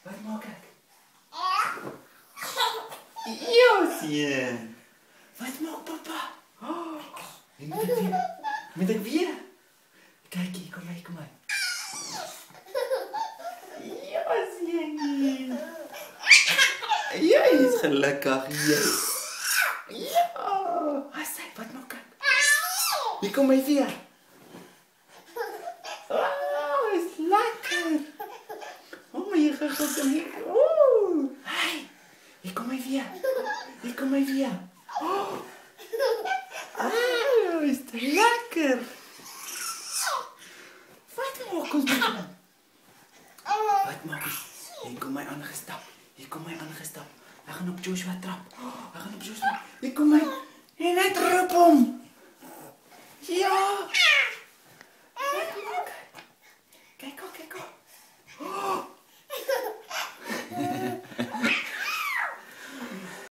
Wat maak ek? Ja, sien. Wat maak papa? Oh, moet ek weer? Kyk hier, kom maar, kom maar. Ja, sien. Ja, hy is gelukkig, yes. Ja. Asai, wat maak ek? Hier kom hy weer. Oh, is lekker. Oh, my gegaan kom hier. Oh, hey. Hier kom hy weer. Hier kom hy weer. Oh. Ah, is lekker. Wat maak ons met hom? Wat maak ons? Hier kom hy aangestap. Hier kom hy aangestap. Hy gaan op Joshua trap. Hy gaan op Joshua. Hier kom hy. En hy trap hom. Ja.